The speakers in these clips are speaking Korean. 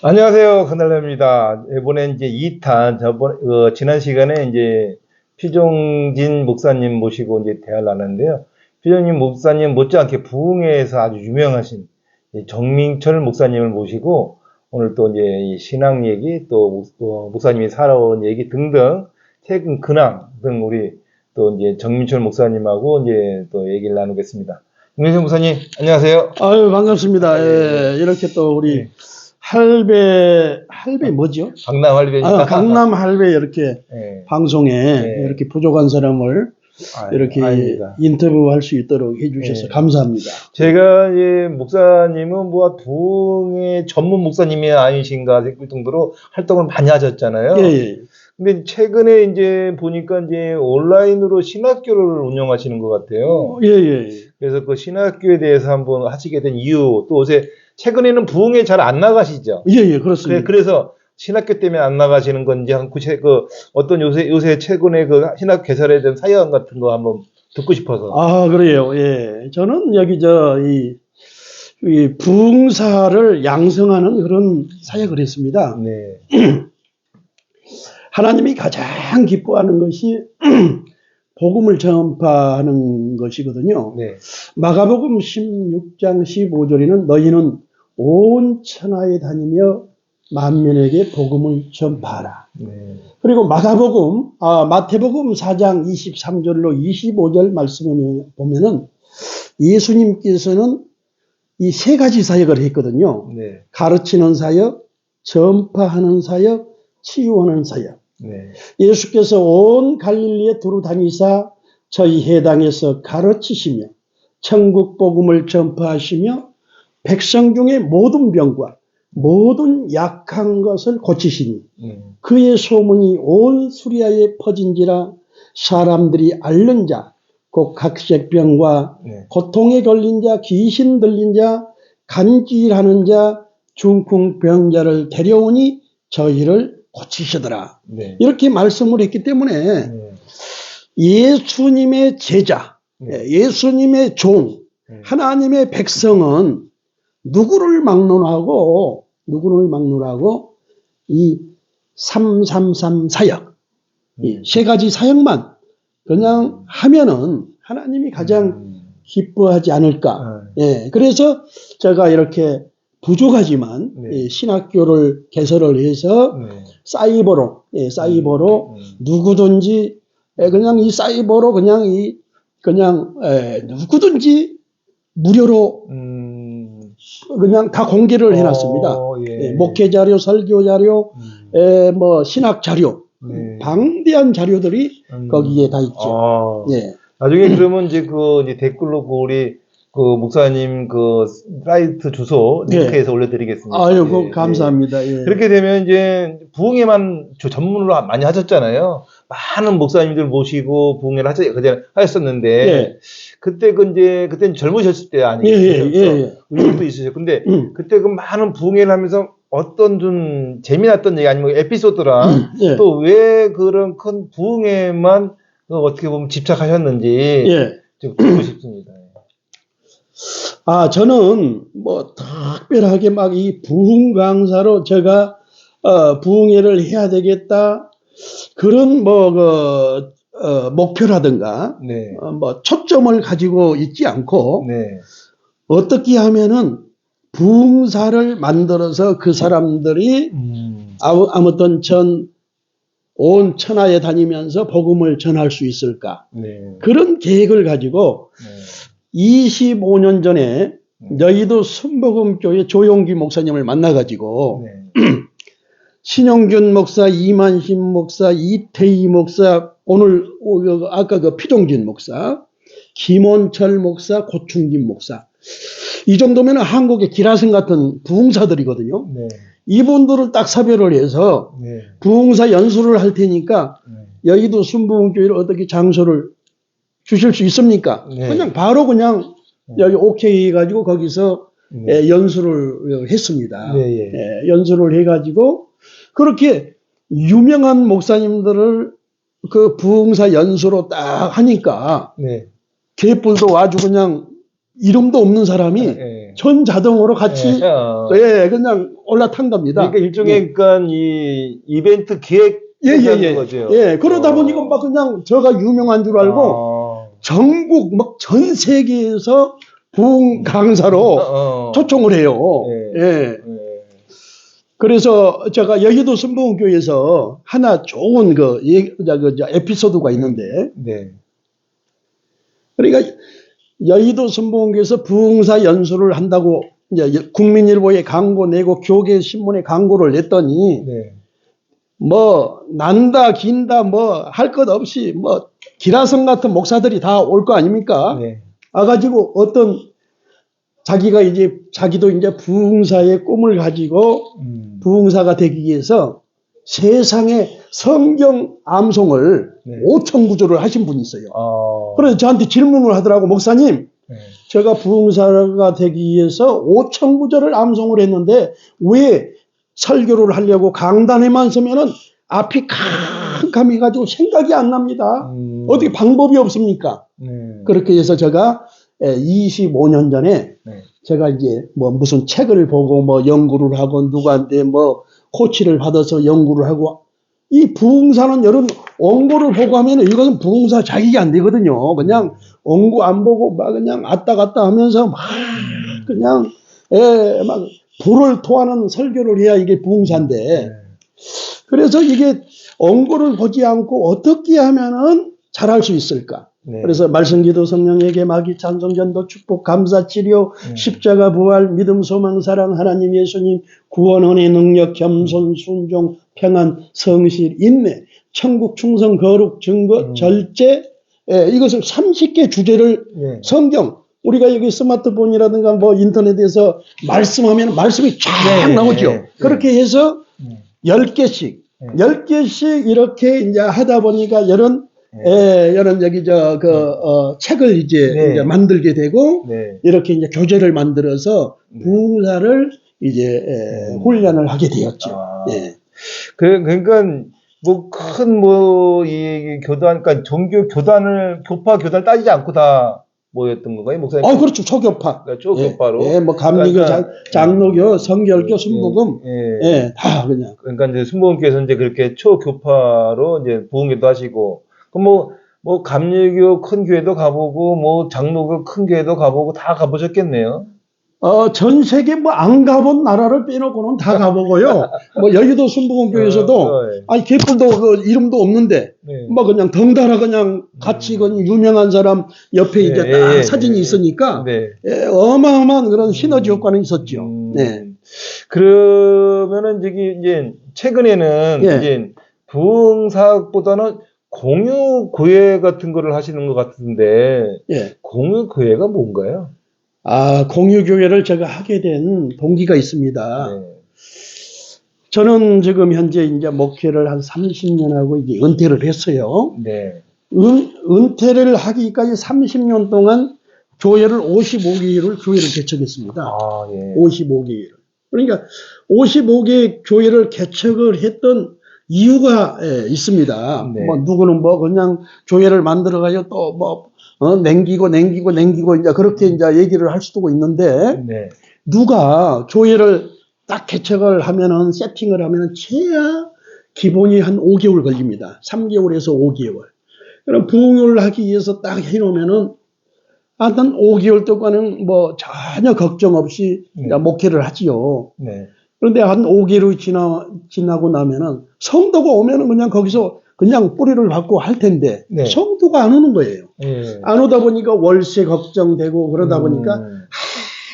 안녕하세요. кан달라입니다. 이번에 이제 2탄, 지난 시간에 이제 피종진 목사님 모시고 이제 대화를 나눴는데요. 피종진 목사님 못지않게 부흥회에서 아주 유명하신 정민철 목사님을 모시고 오늘 또 이제 이 신앙 얘기, 또 목사님이 살아온 얘기 등등, 최근 근황 등 우리 또 이제 정민철 목사님하고 이제 또 얘기를 나누겠습니다. 정민철 목사님, 안녕하세요. 아유, 반갑습니다. 예, 이렇게 또 우리 네. 할배 뭐죠? 강남 할배니까. 강남 할배 이렇게 네. 방송에 네. 이렇게 부족한 사람을 이렇게 아닙니다. 인터뷰할 수 있도록 해주셔서 네. 감사합니다. 제가 목사님은 뭐 부흥의 전문 목사님이 아니신가 싶을 정도로 활동을 많이 하셨잖아요. 예, 예. 근데 최근에 이제 보니까 이제 온라인으로 신학교를 운영하시는 것 같아요. 예, 예. 그래서 그 신학교에 대해서 한번 하시게 된 이유, 또 요새 최근에는 부흥에 잘 안 나가시죠? 예, 예, 그렇습니다. 그래서 신학교 때문에 안 나가시는 건지, 어떤 요새 최근에 그 신학교 개설에 대한 사연 같은 거 한번 듣고 싶어서. 아, 그래요. 예. 저는 여기 이 부흥사를 양성하는 그런 사역을 했습니다. 네. 하나님이 가장 기뻐하는 것이 복음을 전파하는 것이거든요. 네. 마가복음 16장 15절에는 너희는 온 천하에 다니며 만민에게 복음을 전파하라. 네. 그리고 마태복음 4장 23절로 25절 말씀을 보면은 예수님께서는 이 세 가지 사역을 했거든요. 네. 가르치는 사역, 전파하는 사역, 치유하는 사역. 네. 예수께서 온 갈릴리에 두루 다니사 저희 해당에서 가르치시며 천국 복음을 전파하시며 백성 중에 모든 병과 모든 약한 것을 고치시니 그의 소문이 온 수리아에 퍼진지라 사람들이 앓는 자, 곧 각색병과 네. 고통에 걸린 자, 귀신 들린 자, 간질하는 자, 중풍병자를 데려오니 저희를 고치시더라. 네. 이렇게 말씀을 했기 때문에 네. 예수님의 제자, 네. 예수님의 종, 네. 하나님의 백성은 누구를 막론하고 이 333 사역, 이 세 가지 사역만 그냥 하면은 하나님이 가장 기뻐하지 않을까. 예, 그래서 제가 이렇게 부족하지만 네. 신학교를 개설을 해서 네. 사이버로 누구든지 그냥 이 사이버로 그냥 누구든지 무료로 그냥 다 공개를 해놨습니다. 예. 목회 자료, 설교 자료, 뭐 신학 자료, 네. 방대한 자료들이 거기에 다 있죠. 예. 나중에 그러면 이제 댓글로 우리 목사님 사이트 주소 링크해서 올려드리겠습니다. 아유, 예. 감사합니다. 예. 그렇게 되면 이제 부흥회만 전문으로 많이 하셨잖아요. 많은 목사님들 모시고 부흥회를 하셨었는데 예. 그때는 젊으셨을 때 아니겠어요? 예. 의욕도 있으셨고 근데 그때 그 많은 부흥회를 하면서 어떤 좀 재미났던 얘기 아니면 에피소드랑 예. 또 왜 그런 큰 부흥회만 어떻게 보면 집착하셨는지 좀 듣고 싶습니다. 저는 뭐 특별하게 막 이 부흥 강사로 제가 부흥회를 해야 되겠다 그런 목표라든가 네. 뭐 초점을 가지고 있지 않고 네. 어떻게 하면은 부흥사를 만들어서 그 사람들이 아무튼 온 천하에 다니면서 복음을 전할 수 있을까. 네. 그런 계획을 가지고 25년 전에 여의도 순복음교회 조용기 목사님을 만나가지고 신영균 목사, 이만심 목사, 이태희 목사, 아까 피종진 목사, 김원철 목사, 고충진 목사. 이 정도면 한국의 기라성 같은 부흥사들이거든요. 네. 이분들을 딱 섭외를 해서 부흥사 연수를 할 테니까 여의도 순복음교회를 어떻게 장소를 주실 수 있습니까? 그냥 바로 여기 오케이 해가지고 거기서 연수를 했습니다. 연수를 해가지고 그렇게 유명한 목사님들을 그 부흥사 연수로 딱 하니까 개뿔도 아주 그냥 이름도 없는 사람이 예. 전 자동으로 같이 예. 그냥 올라탄 겁니다. 그러니까 일종의 그러니까 이 이벤트 기획 예. 거죠. 그러다 보니까 막 그냥 저가 유명한 줄 알고 전국 막 전 세계에서 부흥 강사로 초청을 해요. 예. 그래서 제가 여의도 순복음교회에서 하나 좋은 에피소드가 있는데, 네. 그러니까 여의도 순복음교회에서 부흥사 연수를 한다고 이제 국민일보에 광고 내고 교계 신문에 광고를 냈더니 네. 뭐 난다 긴다 뭐 할 것 없이 뭐 기라성 같은 목사들이 다 올 거 아닙니까? 네. 와가지고 어떤 자기도 이제 부흥사의 꿈을 가지고 부흥사가 되기 위해서 세상에 성경 암송을 네. 5천 구조를 하신 분이 있어요. 아. 그래서 저한테 질문을 하더라고, 목사님, 네. 제가 부흥사가 되기 위해서 5천 구조를 암송을 했는데 왜 설교를 하려고 강단에만 서면은 앞이 캄캄해가지고 생각이 안 납니다. 어떻게 방법이 없습니까? 그렇게 해서 제가 25년 전에 네. 제가 이제 뭐 무슨 책을 보고 뭐 연구를 하고 누구한테 뭐 코치를 받아서 연구를 하고, 이 부흥사는 여러분 원고를 보고 하면 이것은 부흥사 자격이 안 되거든요. 그냥 원고 안 보고 막 그냥 왔다 갔다 하면서 막 그냥 막 불을 토하는 설교를 해야 이게 부흥사인데, 그래서 이게 원고를 보지 않고 어떻게 하면은 잘할 수 있을까? 네. 그래서 말씀기도 성령에게 마귀 찬송 전도 축복 감사 치료 십자가 부활 믿음 소망 사랑 하나님 예수님 구원 은혜 능력 겸손 순종 평안 성실 인내 천국 충성 거룩 증거 절제, 이것을 30개 주제를 네. 성경, 우리가 여기 스마트폰이라든가 뭐 인터넷에서 말씀하면 말씀이 쫙 나오죠. 그렇게 해서 10개씩 10개씩 이렇게 이제 하다 보니까 이런 여기 책을 이제 만들게 되고, 이렇게 이제 교재를 만들어서 부흥사를 이제 훈련을 하게 되었죠. 그러니까 뭐 큰 이 교단, 그러니까 종교 교단을 교파 교단을 따지지 않고 다 모였던 건가요, 목사님? 그렇죠. 초교파. 그러니까 초교파로. 뭐 감리교, 그러니까, 장로교, 성결교, 순복음, 다 그냥. 그러니까 이제 순복음교에서 이제 그렇게 초교파로 이제 부흥회도 하시고, 그럼 뭐 감리교 큰 교회도 가보고, 뭐 장로교 큰 교회도 가보고 다 가보셨겠네요. 전 세계 뭐 안 가본 나라를 빼놓고는 다 가보고요. 뭐 여의도 순복음교회에서도 아니 개뿔도 그 이름도 없는데 뭐 그냥 덩달아 그냥 같이 그 유명한 사람 옆에 이제 딱 사진이 있으니까 어마어마한 그런 시너지 효과는 있었죠. 그러면은 이제 최근에는 이제 부흥사보다는 공유 교회 같은 거를 하시는 것 같은데 공유 교회가 뭔가요? 공유교회를 제가 하게 된 동기가 있습니다. 저는 지금 현재 이제 목회를 한 30년 하고 이제 은퇴를 했어요. 은퇴를 하기까지 30년 동안 교회를 55개를 교회를 개척했습니다. 55개를. 그러니까 55개 교회를 개척을 했던 이유가 있습니다. 뭐 누구는 뭐 그냥 교회를 만들어가지고 또 뭐 냉기고 이제 그렇게 이제 얘기를 할 수도 있는데, 누가 교회를 딱 개척을 하면은 세팅을 하면은 최하 기본이 한 5개월 걸립니다. 3개월에서 5개월. 그럼 부흥을 하기 위해서 딱 해놓으면은 한 5개월 동안은 뭐 전혀 걱정 없이 목회를 하지요. 그런데 한 5개월이 지나고 나면은 성도가 오면은 그냥 거기서 그냥 뿌리를 받고 할 텐데 성도가 안 오는 거예요. 안 오다 보니까 월세 걱정되고 그러다 보니까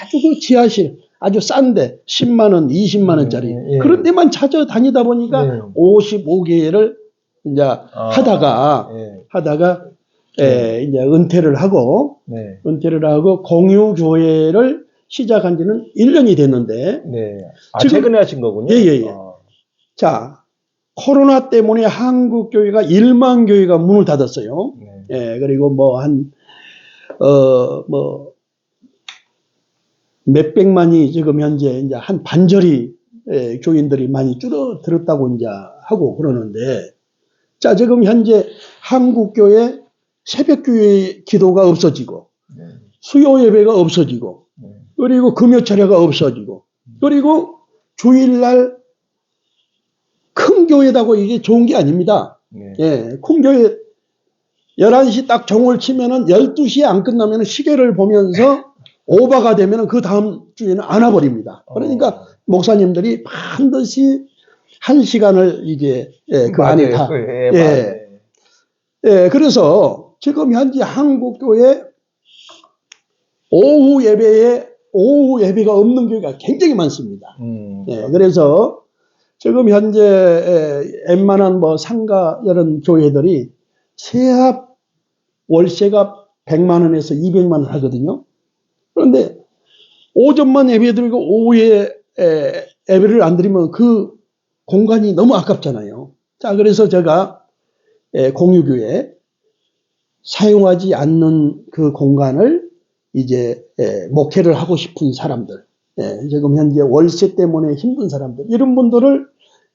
아주 그 지하실 아주 싼데 10만 원, 20만 원짜리 그런 데만 찾아다니다 보니까 55개를 이제 하다가 이제 은퇴를 하고 공유 교회를 시작한 지는 1년이 됐는데 지금 최근에 하신 거군요. 자, 코로나 때문에 한국 교회가 1만 교회가 문을 닫았어요. 그리고 뭐 몇백만이 지금 현재 이제 한 반절이 교인들이 많이 줄어들었다고 이제 하고 그러는데, 자, 지금 현재 한국 교회 새벽 교회 기도가 없어지고 수요 예배가 없어지고, 그리고 금요 차례가 없어지고, 그리고 주일날 큰 교회다고 이게 좋은 게 아닙니다. 네. 예, 큰 교회 11시 딱 종을 치면은 12시에 안 끝나면 시계를 보면서 오바가 되면은 그 다음 주에는 안 와버립니다. 그러니까 목사님들이 반드시 1시간을 이제 그 안에 다. 예, 예. 맞아요. 예, 그래서 지금 현재 한국교회 오후 예배가 없는 교회가 굉장히 많습니다. 예, 그래서 지금 현재 웬만한 뭐 상가 이런 교회들이 세합 월세가 100만 원에서 200만 원 하거든요. 그런데 오전만 예배 드리고 오후에 예배를 안 드리면 그 공간이 너무 아깝잖아요. 자, 그래서 제가 공유교회 사용하지 않는 그 공간을 이제 목회를 하고 싶은 사람들, 지금 현재 월세 때문에 힘든 사람들, 이런 분들을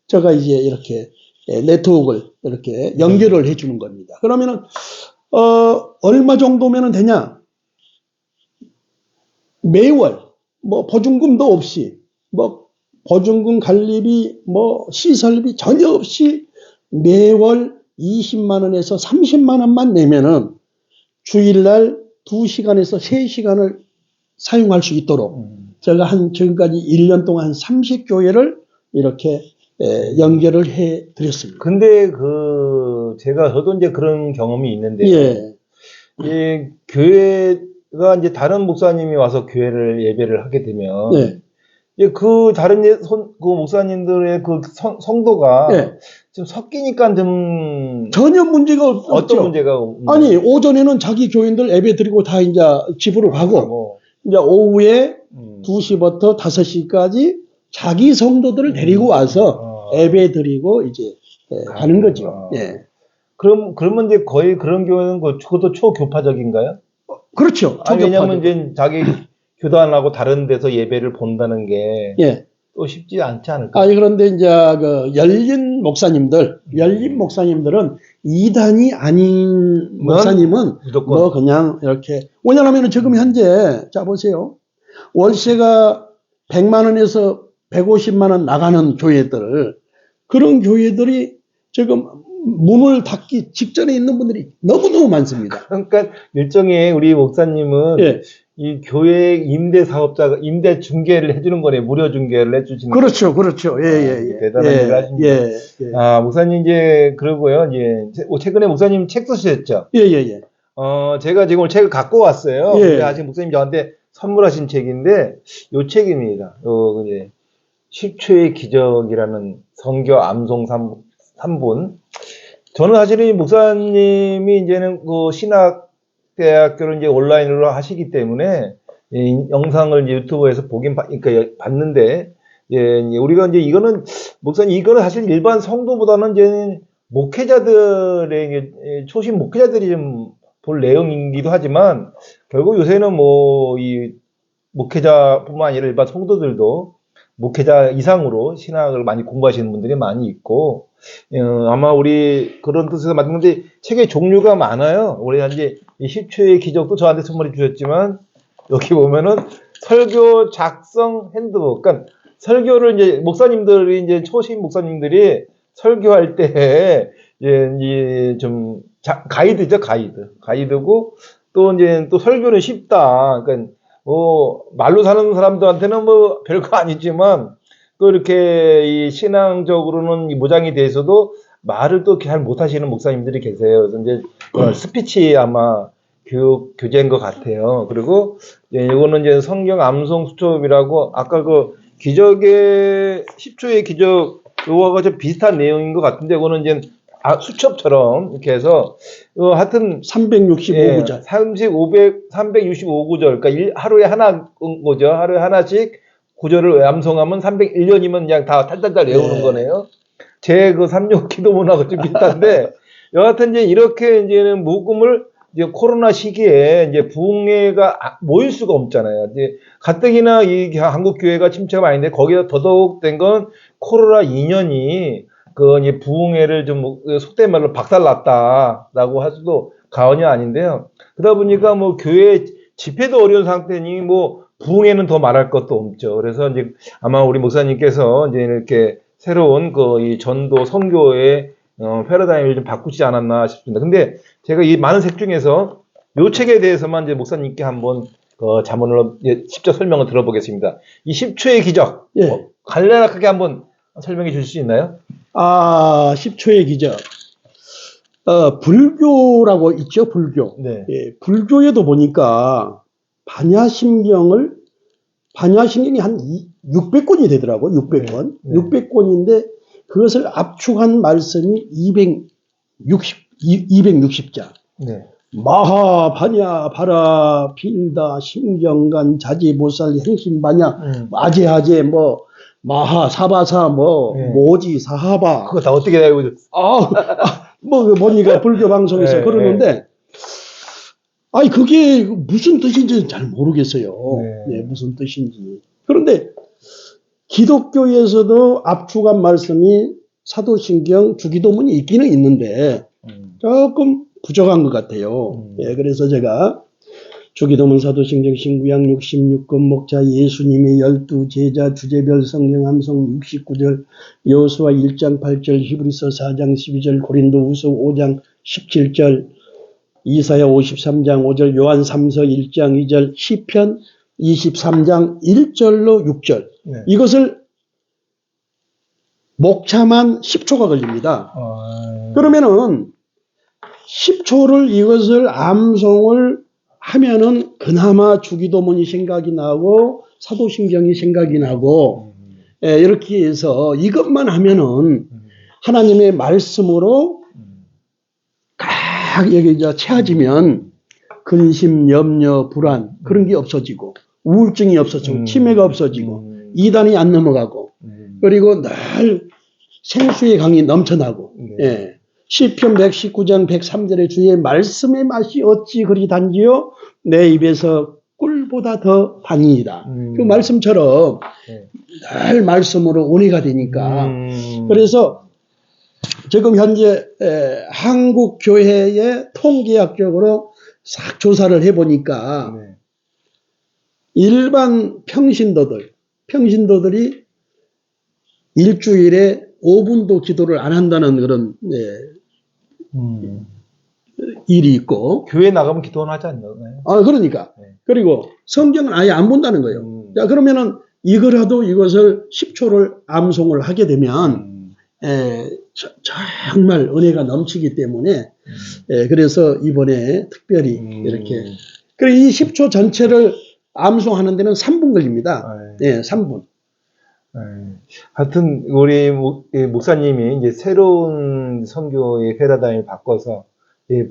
제가 이제 이렇게 네트워크를 이렇게 연결을 해주는 겁니다. 그러면은 얼마 정도면 되냐? 매월 뭐 보증금도 없이, 뭐 보증금 관리비, 뭐 시설비 전혀 없이 매월 20만 원에서 30만 원만 내면은 주일날 2시간에서 3시간을 사용할 수 있도록 제가 지금까지 1년 동안 한 30교회를 이렇게 연결을 해 드렸습니다. 근데 저도 이제 그런 경험이 있는데, 예. 이 교회가 이제 다른 목사님이 와서 교회를 예배를 하게 되면, 예. 이제 그 다른 그 목사님들의 그 성도가 예. 좀 섞이니까 좀 전혀 문제가 없죠. 어떤 문제가 아니, 오전에는 자기 교인들 예배 드리고 다 이제 집으로 가고, 이제 오후에 2시부터 5시까지 자기 성도들을 데리고 와서 예배 드리고 이제 가는 거죠. 예. 그러면 이제 거의 그런 교회는 그것도 초교파적인가요? 그렇죠. 아니, 왜냐면 이제 자기 교단하고 다른 데서 예배를 본다는 게 예. 또 쉽지 않지 않을까? 아니, 그런데 이제 그 열린 목사님들은 이단이 아닌 목사님은 무조건 뭐 그냥 이렇게, 왜냐하면 지금 현재 자 보세요. 월세가 100만 원에서 150만 원 나가는 교회들, 그런 교회들이 지금 문을 닫기 직전에 있는 분들이 너무너무 많습니다. 그러니까 일종의 우리 목사님은 예. 이 교회 임대 사업자가 임대 중개를 해주는 거네. 무료 중개를 해주시는. 그렇죠, 그렇죠. 예. 대단한 일을 하십니다. 예. 아, 목사님 이제 그러고요. 이제 최근에 목사님 책 쓰셨죠? 예. 제가 지금 오늘 책을 갖고 왔어요. 예. 근데 아직 목사님 저한테 선물하신 책인데 요 책입니다. 이제 10초의 기적이라는 선교 암송 3분. 저는 사실은 이 목사님이 이제는 그 신학대학교를 이제 온라인으로 하시기 때문에 이 영상을 이제 유튜브에서 그러니까 봤는데, 우리가 이제 이거는 사실 일반 성도보다는 이제 목회자들의 초심 목회자들이 좀 볼 내용이기도 하지만 결국 요새는 뭐 이 목회자뿐만 아니라 일반 성도들도 목회자 이상으로 신학을 많이 공부하시는 분들이 많이 있고, 아마 우리 그런 뜻에서 만든 책의 종류가 많아요. 올해 이제 이 10초의 기적도 저한테 선물해 주셨지만, 여기 보면은 설교 작성 핸드북, 그러니까 설교를 이제 목사님들이 이제 초심 목사님들이 설교할 때 이제 좀 가이드죠, 가이드고, 또 이제 또 설교는 쉽다. 그러니까 말로 사는 사람들한테는 뭐 별거 아니지만 또 이렇게 이 신앙적으로는 이 모장이 돼 있어도 말을 또 잘 못하시는 목사님들이 계세요. 그래서 이제 스피치 아마 교재인 것 같아요. 그리고 이거는 이제 성경 암송 수첩이라고 아까 그 기적의 10초의 기적 요거가 좀 비슷한 내용인 것 같은데, 이거는 이제 수첩처럼 이렇게 해서 하여튼 365구절. 365구절. 그러니까 하루에 하나 거죠. 하루에 하나씩 구절을 암송하면 301년이면 그냥 다 탈탈탈 외우는 거네요. 제 그 삼육 기도문하고 좀 비슷한데, 여하튼 이제 이렇게 이제는 복음을 이제 코로나 시기에 이제 부흥회가 모일 수가 없잖아요. 이제 가뜩이나 이 한국 교회가 침체가 많이 있는데 거기다 더더욱 된 건 코로나 2년이 이 부흥회를 좀 속된 말로 박살났다라고 할 수도 과언이 아닌데요. 그러다 보니까 뭐 교회 집회도 어려운 상태니 뭐 부흥에는 더 말할 것도 없죠. 그래서 이제 아마 우리 목사님께서 이제 이렇게 새로운 그 이 전도 선교의 패러다임을 좀 바꾸지 않았나 싶습니다. 근데 제가 이 많은 책 중에서 요 책에 대해서만 이제 목사님께 한번 자문을 직접 설명을 들어보겠습니다. 이 10초의 기적, 예. 간략하게 한번 설명해 주실 수 있나요? 10초의 기적. 불교라고 있죠, 불교. 네. 예, 불교에도 보니까 반야심경이 한 600권이 되더라고, 600권. 네. 600권인데 그것을 압축한 말씀이 260자. 네. 마하, 반야, 바라, 빌다, 심경간, 자지보살, 행심반야, 아제아제, 뭐, 마하, 사바사, 뭐, 네. 모지, 사하바. 그거 다 어떻게 알고 있어요? 뭐, 보니까 불교 방송에서 네, 그러는데, 아니, 그게 무슨 뜻인지 잘 모르겠어요. 네. 무슨 뜻인지. 그런데 기독교에서도 압축한 말씀이 사도신경, 주기도문이 있기는 있는데, 조금 부족한 것 같아요. 예, 그래서 제가 주기도문, 사도신경, 신구약 66권, 목자 예수님의 12제자, 주제별 성경 함송 69절, 여호수아 1장 8절, 히브리서 4장 12절, 고린도후서 5장 17절, 이사야 53장 5절, 요한 3서 1장 2절, 시편 23장 1절로 6절. 네. 이것을 목차만 10초가 걸립니다. 그러면은 10초를 이것을 암송을 하면은 그나마 주기도문이 생각이 나고 사도신경이 생각이 나고 이렇게 해서 이것만 하면은 하나님의 말씀으로 각 여기 이제 채워지면 근심, 염려, 불안 그런 게 없어지고 우울증이 없어지고 치매가 없어지고 이단이 안 넘어가고 그리고 늘 생수의 강이 넘쳐나고 예. 시편 119장 103절에 주의 말씀의 맛이 어찌 그리 단지요 내 입에서 꿀보다 더 단이다. 그 말씀처럼 늘 말씀으로 은혜가 되니까 그래서 지금 현재 한국 교회의 통계학적으로 싹 조사를 해보니까 일반 평신도들이 일주일에 5분도 기도를 안 한다는 그런 일이 있고 교회 나가면 기도는 하지 않나요? 그러니까 그리고 성경은 아예 안 본다는 거예요. 자 그러면은 이것을 10초를 암송을 하게 되면 정말 은혜가 넘치기 때문에 그래서 이번에 특별히 이렇게 그리고 이 10초 전체를 암송하는 데는 3분 걸립니다. 3분. 하여튼 우리 목사님이 이제 새로운 선교의 패러다임을 바꿔서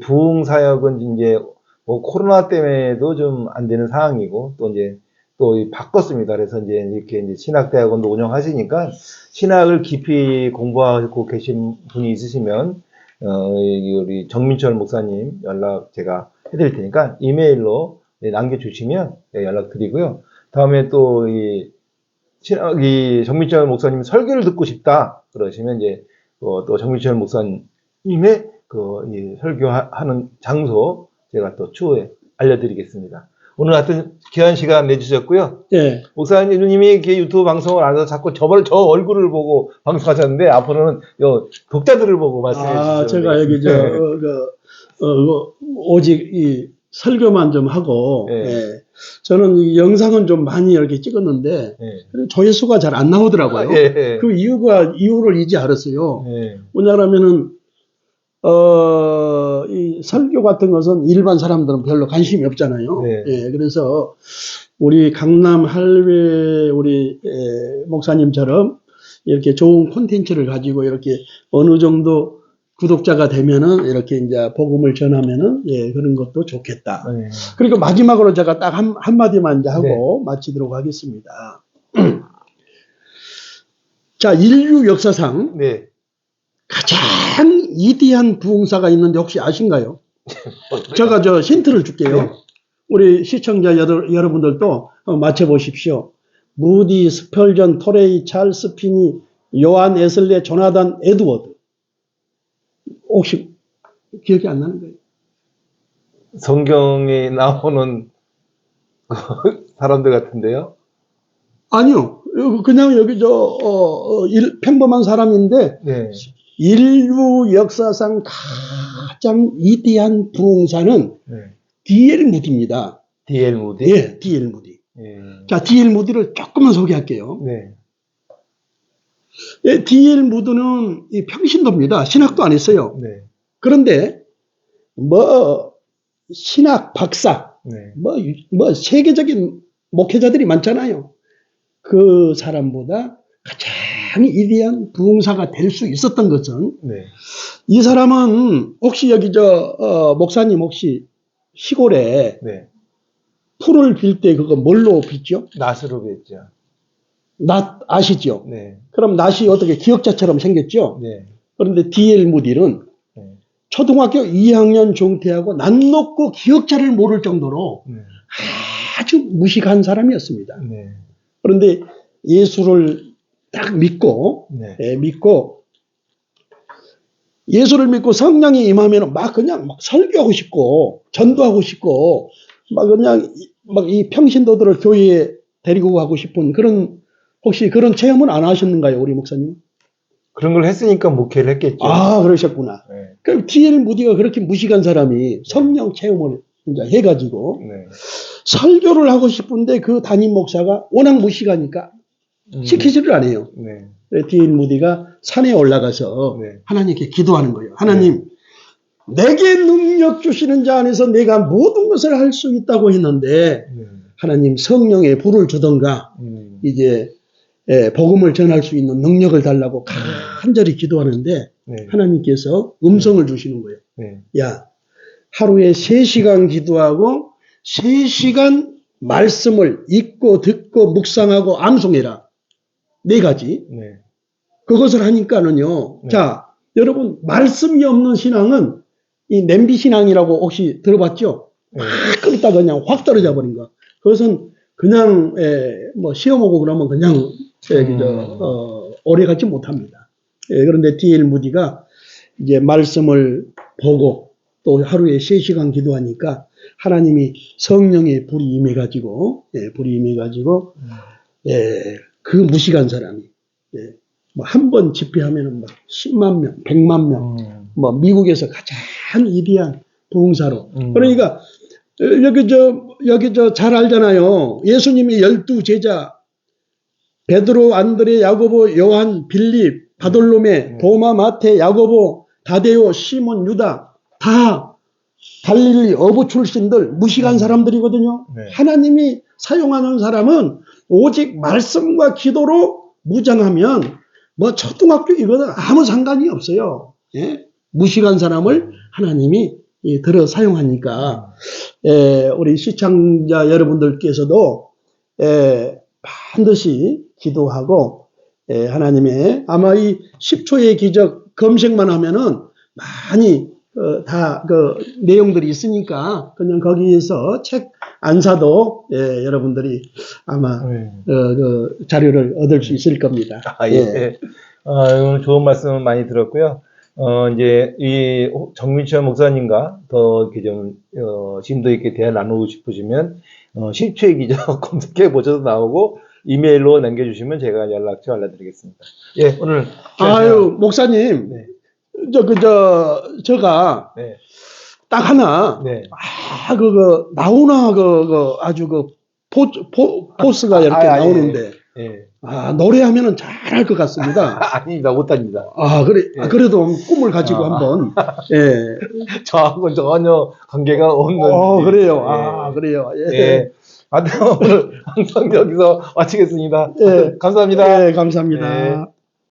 부흥 사역은 이제 뭐 코로나 때문에도 좀 안 되는 상황이고 또 이제 또 바꿨습니다. 그래서 이제 이렇게 이제 신학대학원도 운영하시니까 신학을 깊이 공부하고 계신 분이 있으시면 우리 정민철 목사님 연락 제가 해드릴 테니까 이메일로 남겨주시면 연락드리고요. 다음에 또 이 정민철 목사님 설교를 듣고 싶다 그러시면 이제 또 정민철 목사님의 이 설교하는 장소 제가 또 추후에 알려드리겠습니다. 오늘 하여튼 귀한 시간 내주셨고요. 목사님이 이렇게 유튜브 방송을 안 해서 자꾸 저 얼굴을 보고 방송하셨는데 앞으로는 독자들을 보고 말씀해 주시죠. 제가 여기 오직 이 설교만 좀 하고 저는 이 영상은 좀 많이 이렇게 찍었는데 조회수가 잘 안 나오더라고요. 그 이유를 이제 알았어요. 왜냐하면은 이 설교 같은 것은 일반 사람들은 별로 관심이 없잖아요. 그래서 우리 강남 할배 우리 목사님처럼 이렇게 좋은 콘텐츠를 가지고 이렇게 어느 정도 구독자가 되면은 이렇게 이제 복음을 전하면은 그런 것도 좋겠다. 그리고 마지막으로 제가 딱 한마디만 이제 하고 마치도록 하겠습니다. 자, 인류 역사상 가장 위대한 부흥사가 있는데 혹시 아신가요? 제가 힌트를 줄게요. 우리 시청자 여러분들도 맞춰보십시오. 무디, 스펄전, 토레이, 찰스 피니, 요한 에슬레, 조나단, 에드워드. 혹시 기억이 안 나는 거예요? 성경에 나오는 사람들 같은데요. 아니요. 그냥 여기 평범한 사람인데 네. 인류 역사상 가장 위대한 부흥사는 네. D.L. 무디입니다. D.L. 무디? 예, D.L. 무디. 예. 자, D.L. 무디를 조금만 소개할게요. 네. 예, D.L. 무디는 이 평신도입니다. 신학도 안 했어요. 네. 그런데 뭐 신학 박사, 네. 뭐 세계적인 목회자들이 많잖아요. 그 사람보다 가장 위대한 부흥사가 될 수 있었던 것은 네. 이 사람은 혹시 여기 목사님 혹시 시골에 네. 풀을 빌 때 그거 뭘로 빌죠? 낫으로 뵀죠. 낫 아시죠? 네. 그럼 낫이 어떻게 기역자처럼 생겼죠? 네. 그런데 D.L. 무디는 네. 초등학교 2학년 종퇴하고 난 놓고 기역자를 모를 정도로 네. 아주 무식한 사람이었습니다. 네. 그런데 예수를 딱 믿고, 네. 믿고, 예수를 믿고 성령이 임하면 막 그냥 막 설교하고 싶고, 전도하고 싶고, 막 그냥 막 이 평신도들을 교회에 데리고 가고 싶은 그런, 혹시 그런 체험은 안 하셨는가요, 우리 목사님? 그런 걸 했으니까 목회를 했겠죠. 아, 그러셨구나. 네. 그럼 D.L. 무디가 그렇게 무식한 사람이 성령 체험을 이제 해가지고, 네. 설교를 하고 싶은데 그 담임 목사가 워낙 무식하니까 시키지를 않아요. 네. D.L. 무디가 산에 올라가서 네. 하나님께 기도하는 거예요. 하나님, 내게 능력 주시는 자 안에서 내가 모든 것을 할 수 있다고 했는데 하나님 성령의 불을 주던가 이제 복음을 전할 수 있는 능력을 달라고 간절히 기도하는데 네. 하나님께서 음성을 주시는 거예요. 네. 야, 하루에 3시간 기도하고 3시간 말씀을 읽고 듣고 묵상하고 암송해라. 4가지. 네. 그것을 하니까는요. 네. 자, 여러분 말씀이 없는 신앙은 이 냄비 신앙이라고 혹시 들어봤죠? 네. 막 끓다가 그냥 확 떨어져 버린 거. 그것은 그냥 뭐 시험 오고 그러면 그냥 오래 가지 못합니다. 그런데 D.L. 무디가 이제 말씀을 보고 또 하루에 3시간 기도하니까 하나님이 성령의 불이 임해가지고, 그 무식한 사람이, 뭐 한 번 집회하면은 막 10만 명, 100만 명, 뭐 미국에서 가장 위대한 부흥사로. 그러니까, 여기 잘 알잖아요. 예수님이 12제자, 베드로, 안드레, 야고보, 요한, 빌립, 바돌로메, 도마, 마테, 야고보, 다데오, 시몬, 유다, 다 갈릴리 어부 출신들 무식한 사람들이거든요. 네. 하나님이 사용하는 사람은 오직 말씀과 기도로 무장하면 뭐 초등학교 이거는 아무 상관이 없어요. 예? 무식한 사람을 하나님이 들어 사용하니까 우리 시청자 여러분들께서도 반드시 기도하고 하나님의 아마 이 10초의 기적 검색만 하면은 많이 다 그 내용들이 있으니까 그냥 거기에서 책 안 사도 여러분들이 아마 그 자료를 얻을 수 있을 겁니다. 아, 예. 오늘 좋은 말씀 많이 들었고요. 이제 이 정민철 목사님과 더 이렇게 좀 심도 있게 대화 나누고 싶으시면 10초의 기적 검색해 보셔도 나오고 이메일로 남겨주시면 제가 연락처 알려드리겠습니다. 예, 오늘 아유 목사님, 네. 제가 네. 딱 하나 네. 나오나 아주 포스가 이렇게 나오는데 예. 노래하면은 잘할 것 같습니다. 아닙니다, 못합니다. 그래. 예. 그래도 꿈을 가지고 한번 저하고는 전혀 관계가 없는. 그래요. 예. 그래요. 예. 예. 오늘 항상 여기서 마치겠습니다. 예. 감사합니다. 예, 감사합니다. 예.